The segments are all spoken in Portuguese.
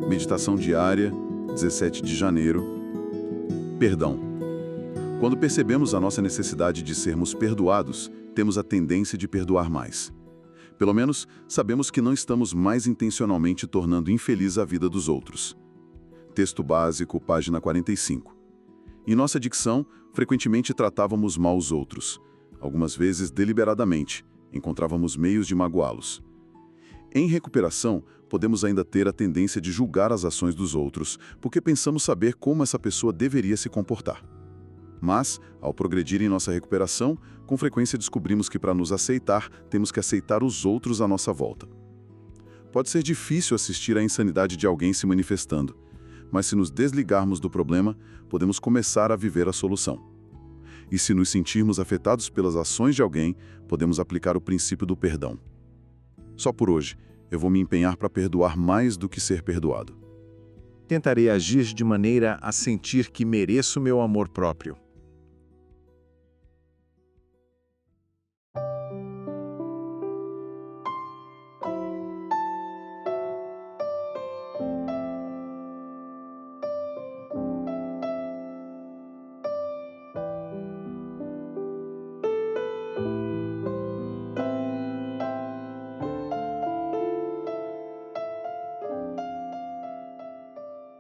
Meditação diária, 17 de janeiro. Perdão. Quando percebemos a nossa necessidade de sermos perdoados, temos a tendência de perdoar mais. Pelo menos, sabemos que não estamos mais intencionalmente tornando infeliz a vida dos outros. Texto básico, página 45. Em nossa dicção, frequentemente tratávamos mal os outros. Algumas vezes deliberadamente, encontrávamos meios de magoá-los. Em recuperação, podemos ainda ter a tendência de julgar as ações dos outros, porque pensamos saber como essa pessoa deveria se comportar. Mas, ao progredir em nossa recuperação, com frequência descobrimos que para nos aceitar, temos que aceitar os outros à nossa volta. Pode ser difícil assistir à insanidade de alguém se manifestando, mas se nos desligarmos do problema, podemos começar a viver a solução. E se nos sentirmos afetados pelas ações de alguém, podemos aplicar o princípio do perdão. Só por hoje, eu vou me empenhar para perdoar mais do que ser perdoado. Tentarei agir de maneira a sentir que mereço meu amor próprio.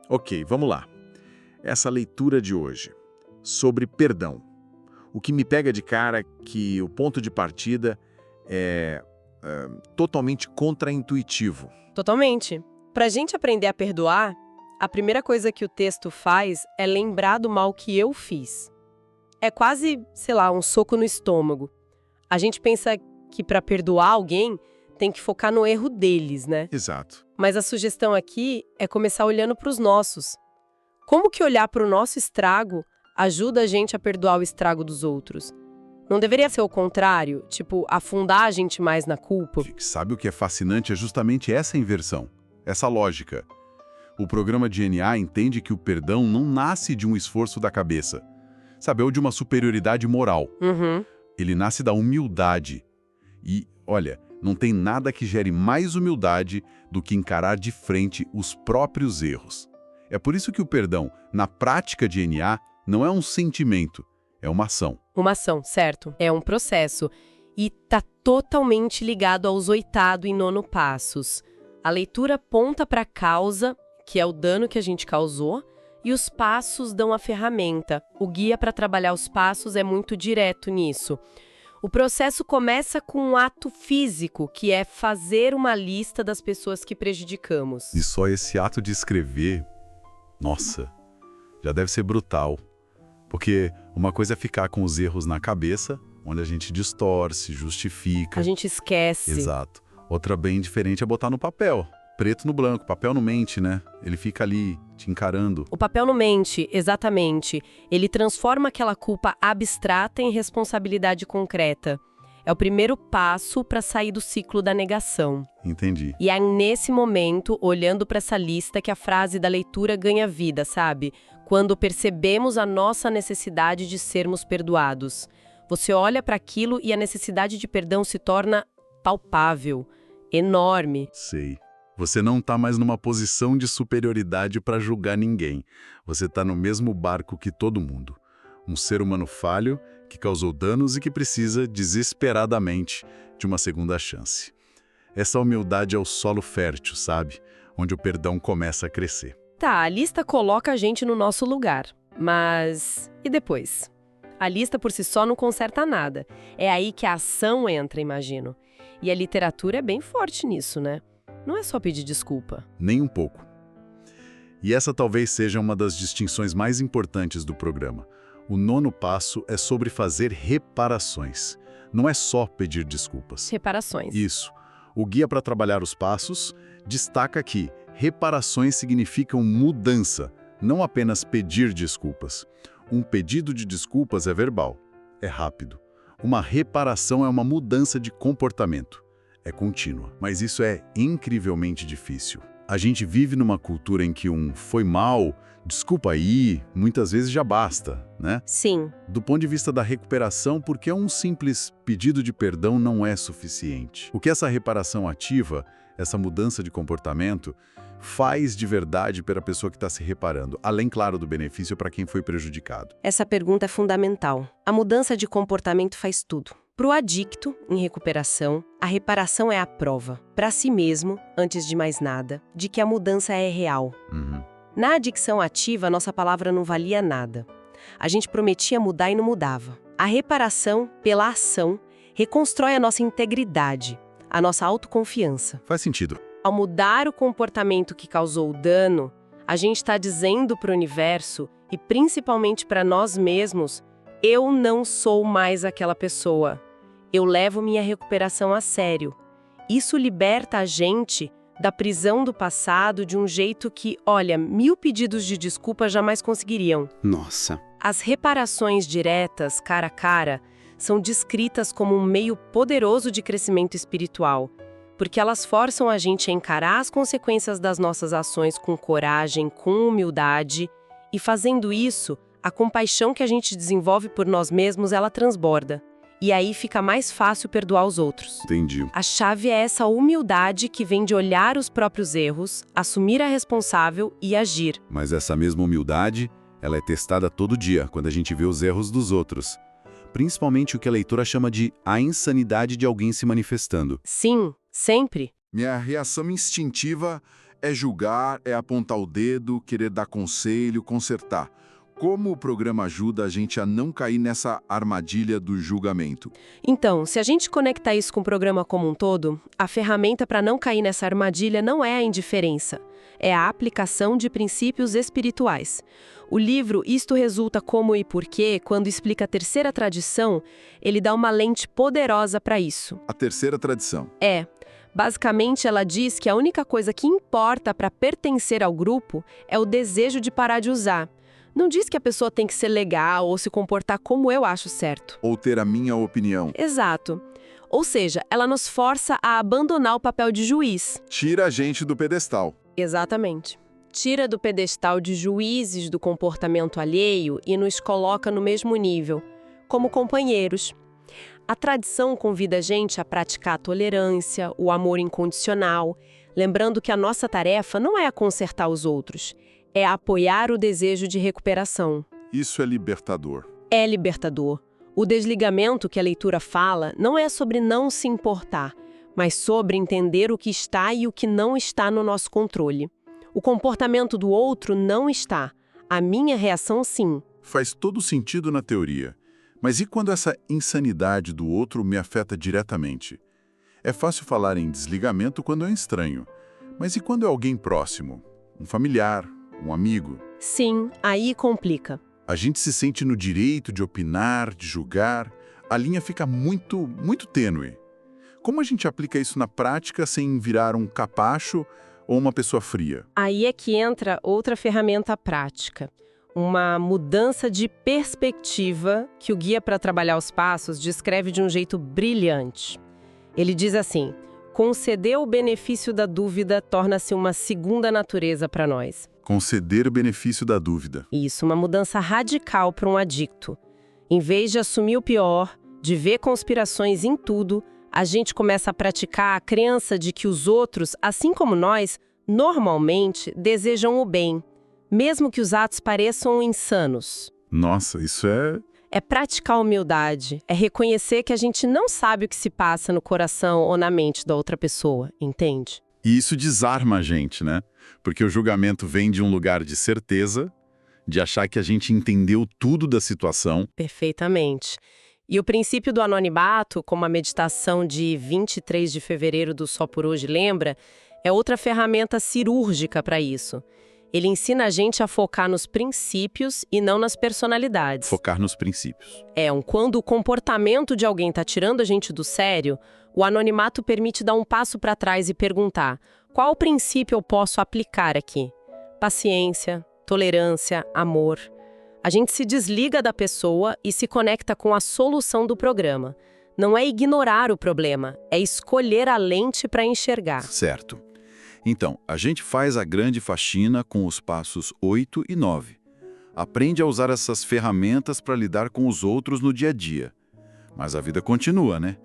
Ok, vamos lá. Essa leitura de hoje, sobre perdão. O que me pega de cara é que o ponto de partida é totalmente contraintuitivo. Totalmente. Pra gente aprender a perdoar, a primeira coisa que o texto faz é lembrar do mal que eu fiz. É quase, sei lá, um soco no estômago. A gente pensa que pra perdoar alguém, tem que focar no erro deles, né? Exato. Mas a sugestão aqui é começar olhando para os nossos. Como que olhar para o nosso estrago ajuda a gente a perdoar o estrago dos outros? Não deveria ser o contrário? Tipo, afundar a gente mais na culpa? Sabe o que é fascinante? É justamente essa inversão, essa lógica. O programa de NA entende que o perdão não nasce de um esforço da cabeça, sabe, ou de uma superioridade moral. Ele nasce da humildade. E, olha, não tem nada que gere mais humildade do que encarar de frente os próprios erros. É por isso que o perdão, na prática de NA, não é um sentimento, é uma ação. Uma ação, certo. É um processo. E tá totalmente ligado aos 8º e 9º passos. A leitura aponta para a causa, que é o dano que a gente causou, e os passos dão a ferramenta. O guia para trabalhar os passos é muito direto nisso. O processo começa com um ato físico, que é fazer uma lista das pessoas que prejudicamos. E só esse ato de escrever, nossa, já deve ser brutal. Porque uma coisa é ficar com os erros na cabeça, onde a gente distorce, justifica. A gente esquece. Exato. Outra bem diferente é botar no papel. Preto no branco, papel não mente, né? Ele fica ali, te encarando. O papel não mente, exatamente. Ele transforma aquela culpa abstrata em responsabilidade concreta. É o primeiro passo para sair do ciclo da negação. Entendi. E é nesse momento, olhando para essa lista, que a frase da leitura ganha vida, sabe? Quando percebemos a nossa necessidade de sermos perdoados. Você olha para aquilo e a necessidade de perdão se torna palpável, enorme. Sei. Você não está mais numa posição de superioridade para julgar ninguém. Você está no mesmo barco que todo mundo. Um ser humano falho, que causou danos e que precisa, desesperadamente, de uma segunda chance. Essa humildade é o solo fértil, sabe? Onde o perdão começa a crescer. Tá, a lista coloca a gente no nosso lugar. Mas e depois? A lista por si só não conserta nada. É aí que a ação entra, imagino. E a literatura é bem forte nisso, né? Não é só pedir desculpa. Nem um pouco. E essa talvez seja uma das distinções mais importantes do programa. O 9º passo é sobre fazer reparações. Não é só pedir desculpas. Reparações. Isso. O guia para trabalhar os passos destaca que reparações significam mudança, não apenas pedir desculpas. Um pedido de desculpas é verbal, é rápido. Uma reparação é uma mudança de comportamento. É contínua, mas isso é incrivelmente difícil. A gente vive numa cultura em que um "foi mal", "desculpa aí", muitas vezes já basta, né? Sim. Do ponto de vista da recuperação, porque um simples pedido de perdão não é suficiente. O que essa reparação ativa, essa mudança de comportamento, faz de verdade para a pessoa que está se reparando, além, claro, do benefício para quem foi prejudicado? Essa pergunta é fundamental. A mudança de comportamento faz tudo. Para o adicto, em recuperação, a reparação é a prova, para si mesmo, antes de mais nada, de que a mudança é real. Na adicção ativa, nossa palavra não valia nada. A gente prometia mudar e não mudava. A reparação, pela ação, reconstrói a nossa integridade, a nossa autoconfiança. Faz sentido. Ao mudar o comportamento que causou o dano, a gente está dizendo para o universo, e principalmente para nós mesmos, eu não sou mais aquela pessoa. Eu levo minha recuperação a sério. Isso liberta a gente da prisão do passado de um jeito que, olha, 1000 pedidos de desculpa jamais conseguiriam. Nossa. As reparações diretas, cara a cara, são descritas como um meio poderoso de crescimento espiritual, porque elas forçam a gente a encarar as consequências das nossas ações com coragem, com humildade, e fazendo isso, a compaixão que a gente desenvolve por nós mesmos, ela transborda. E aí fica mais fácil perdoar os outros. Entendi. A chave é essa humildade que vem de olhar os próprios erros, assumir a responsável e agir. Mas essa mesma humildade, ela é testada todo dia, quando a gente vê os erros dos outros. Principalmente o que a leitura chama de a insanidade de alguém se manifestando. Sim, sempre. Minha reação instintiva é julgar, é apontar o dedo, querer dar conselho, consertar. Como o programa ajuda a gente a não cair nessa armadilha do julgamento? Então, se a gente conectar isso com o programa como um todo, a ferramenta para não cair nessa armadilha não é a indiferença, é a aplicação de princípios espirituais. O livro Isto Resulta Como e Porquê, quando explica a terceira tradição, ele dá uma lente poderosa para isso. A terceira tradição. Basicamente, ela diz que a única coisa que importa para pertencer ao grupo é o desejo de parar de usar. Não diz que a pessoa tem que ser legal ou se comportar como eu acho certo. Ou ter a minha opinião. Exato. Ou seja, ela nos força a abandonar o papel de juiz. Tira a gente do pedestal. Exatamente. Tira do pedestal de juízes do comportamento alheio e nos coloca no mesmo nível, como companheiros. A tradição convida a gente a praticar a tolerância, o amor incondicional, lembrando que a nossa tarefa não é consertar os outros, é apoiar o desejo de recuperação. Isso é libertador. É libertador. O desligamento que a leitura fala não é sobre não se importar, mas sobre entender o que está e o que não está no nosso controle. O comportamento do outro não está. A minha reação, sim. Faz todo sentido na teoria. Mas e quando essa insanidade do outro me afeta diretamente? É fácil falar em desligamento quando é estranho. Mas e quando é alguém próximo? Um familiar, um amigo? Sim, aí complica. A gente se sente no direito de opinar, de julgar. A linha fica muito tênue. Como a gente aplica isso na prática sem virar um capacho ou uma pessoa fria? Aí é que entra outra ferramenta prática. Uma mudança de perspectiva que o Guia para Trabalhar os Passos descreve de um jeito brilhante. Ele diz assim: conceder o benefício da dúvida torna-se uma segunda natureza para nós. Conceder o benefício da dúvida. Isso, uma mudança radical para um adicto. Em vez de assumir o pior, de ver conspirações em tudo, a gente começa a praticar a crença de que os outros, assim como nós, normalmente desejam o bem, mesmo que os atos pareçam insanos. Nossa, isso é... É praticar a humildade, é reconhecer que a gente não sabe o que se passa no coração ou na mente da outra pessoa, entende? E isso desarma a gente, né? Porque o julgamento vem de um lugar de certeza, de achar que a gente entendeu tudo da situação. Perfeitamente. E o princípio do anonimato, como a meditação de 23 de fevereiro do Só por Hoje lembra, é outra ferramenta cirúrgica para isso. Ele ensina a gente a focar nos princípios e não nas personalidades. Focar nos princípios. Quando o comportamento de alguém está tirando a gente do sério, o anonimato permite dar um passo para trás e perguntar: qual princípio eu posso aplicar aqui? Paciência, tolerância, amor. A gente se desliga da pessoa e se conecta com a solução do programa. Não é ignorar o problema, é escolher a lente para enxergar. Certo. Então, a gente faz a grande faxina com os passos 8 e 9. aprende a usar essas ferramentas para lidar com os outros no dia a dia. Mas a vida continua, né?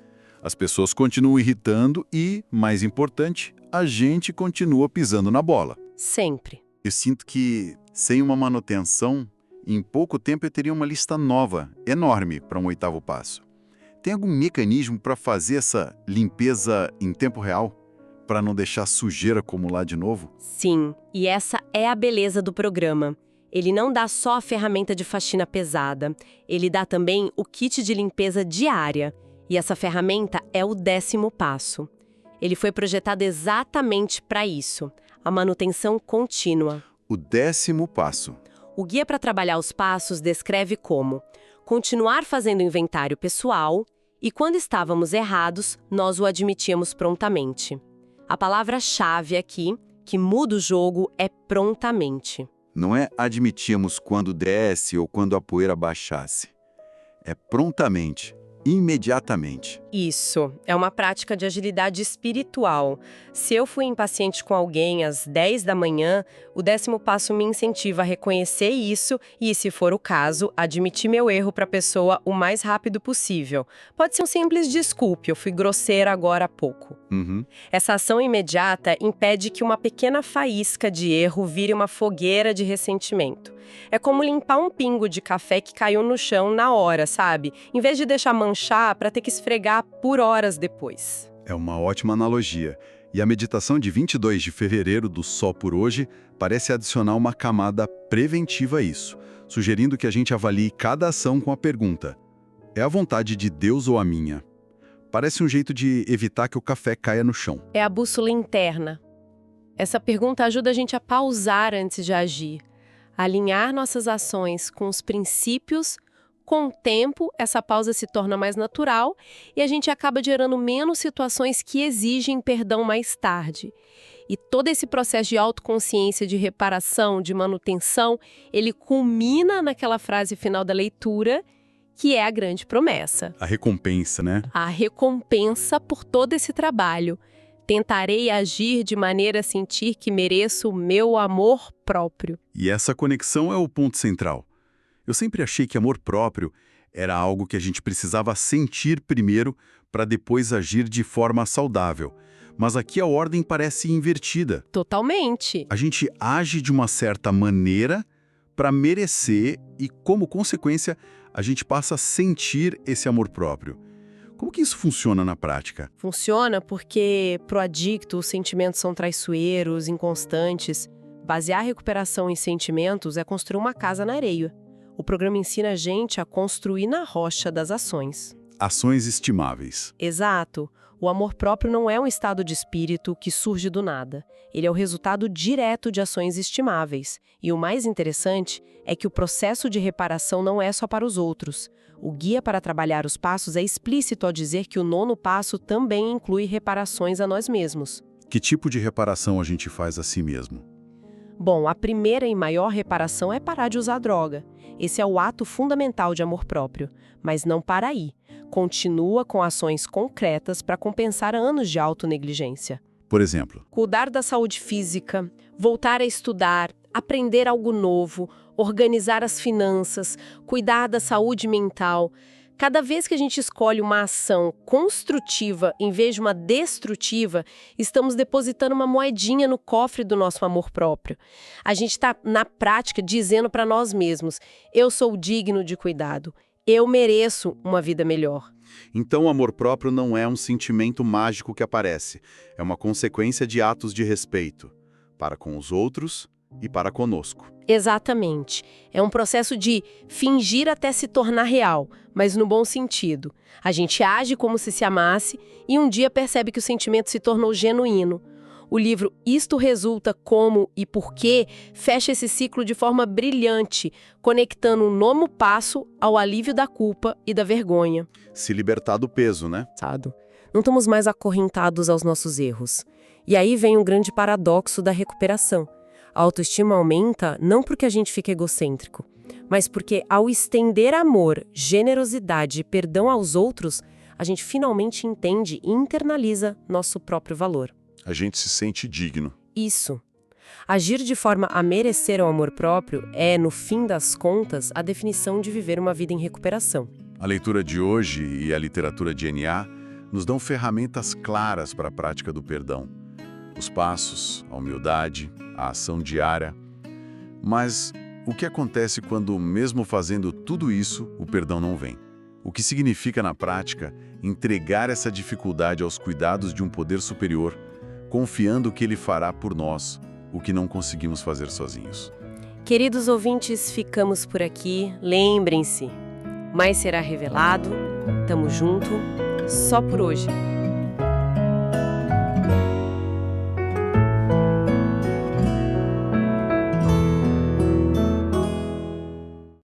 As pessoas continuam irritando e, mais importante, a gente continua pisando na bola. Sempre. Eu sinto que, sem uma manutenção, em pouco tempo eu teria uma lista nova, enorme, para um 8º passo. Tem algum mecanismo para fazer essa limpeza em tempo real? Para não deixar sujeira acumular de novo? Sim, e essa é a beleza do programa. Ele não dá só a ferramenta de faxina pesada, ele dá também o kit de limpeza diária. E essa ferramenta é o 10º passo. Ele foi projetado exatamente para isso, a manutenção contínua. O 10º passo. O guia para trabalhar os passos descreve como continuar fazendo inventário pessoal e, quando estávamos errados, nós o admitíamos prontamente. A palavra-chave aqui, que muda o jogo, é prontamente. Não é admitíamos quando desce ou quando a poeira baixasse. É prontamente. Imediatamente. Isso, é uma prática de agilidade espiritual. Se eu fui impaciente com alguém às 10 da manhã, o 10º passo me incentiva a reconhecer isso e, se for o caso, admitir meu erro para a pessoa o mais rápido possível. Pode ser um simples desculpe, eu fui grosseira agora há pouco. Essa ação imediata impede que uma pequena faísca de erro vire uma fogueira de ressentimento. É como limpar um pingo de café que caiu no chão na hora, sabe? Em vez de deixar manchar para ter que esfregar por horas depois. É uma ótima analogia. E a meditação de 22 de fevereiro do Só por Hoje parece adicionar uma camada preventiva a isso, sugerindo que a gente avalie cada ação com a pergunta: é a vontade de Deus ou a minha? Parece um jeito de evitar que o café caia no chão. É a bússola interna. Essa pergunta ajuda a gente a pausar antes de agir, a alinhar nossas ações com os princípios. Com o tempo, essa pausa se torna mais natural e a gente acaba gerando menos situações que exigem perdão mais tarde. E todo esse processo de autoconsciência, de reparação, de manutenção, ele culmina naquela frase final da leitura, que é a grande promessa. A recompensa, né? A recompensa por todo esse trabalho. Tentarei agir de maneira a sentir que mereço o meu amor próprio. E essa conexão é o ponto central. Eu sempre achei que amor próprio era algo que a gente precisava sentir primeiro para depois agir de forma saudável. Mas aqui a ordem parece invertida. Totalmente. A gente age de uma certa maneira para merecer e, como consequência, a gente passa a sentir esse amor próprio. Como que isso funciona na prática? Funciona porque, pro adicto, os sentimentos são traiçoeiros, inconstantes. Basear a recuperação em sentimentos é construir uma casa na areia. O programa ensina a gente a construir na rocha das ações. Ações estimáveis. Exato. O amor próprio não é um estado de espírito que surge do nada. Ele é o resultado direto de ações estimáveis. E o mais interessante é que o processo de reparação não é só para os outros. O guia para trabalhar os passos é explícito ao dizer que o 9º passo também inclui reparações a nós mesmos. Que tipo de reparação a gente faz a si mesmo? Bom, a primeira e maior reparação é parar de usar droga. Esse é o ato fundamental de amor próprio. Mas não para aí. Continua com ações concretas para compensar anos de autonegligência. Por exemplo? Cuidar da saúde física, voltar a estudar, aprender algo novo, organizar as finanças, cuidar da saúde mental. Cada vez que a gente escolhe uma ação construtiva em vez de uma destrutiva, estamos depositando uma moedinha no cofre do nosso amor próprio. A gente está, na prática, dizendo para nós mesmos: eu sou digno de cuidado, eu mereço uma vida melhor. Então o amor próprio não é um sentimento mágico que aparece, é uma consequência de atos de respeito, para com os outros e para conosco. Exatamente. É um processo de fingir até se tornar real, mas no bom sentido. A gente age como se amasse e um dia percebe que o sentimento se tornou genuíno. O livro Isto Resulta Como e Por Quê fecha esse ciclo de forma brilhante, conectando o 9º passo ao alívio da culpa e da vergonha. Se libertar do peso, né? Não estamos mais acorrentados aos nossos erros. E aí vem um grande paradoxo da recuperação. A autoestima aumenta não porque a gente fica egocêntrico, mas porque ao estender amor, generosidade e perdão aos outros, a gente finalmente entende e internaliza nosso próprio valor. A gente se sente digno. Isso. Agir de forma a merecer o amor próprio é, no fim das contas, a definição de viver uma vida em recuperação. A leitura de hoje e a literatura de NA nos dão ferramentas claras para a prática do perdão. Os passos, a humildade, a ação diária. Mas o que acontece quando, mesmo fazendo tudo isso, o perdão não vem? O que significa, na prática, entregar essa dificuldade aos cuidados de um poder superior, confiando que ele fará por nós o que não conseguimos fazer sozinhos? Queridos ouvintes, ficamos por aqui. Lembrem-se, mais será revelado. Tamo junto. Só por hoje.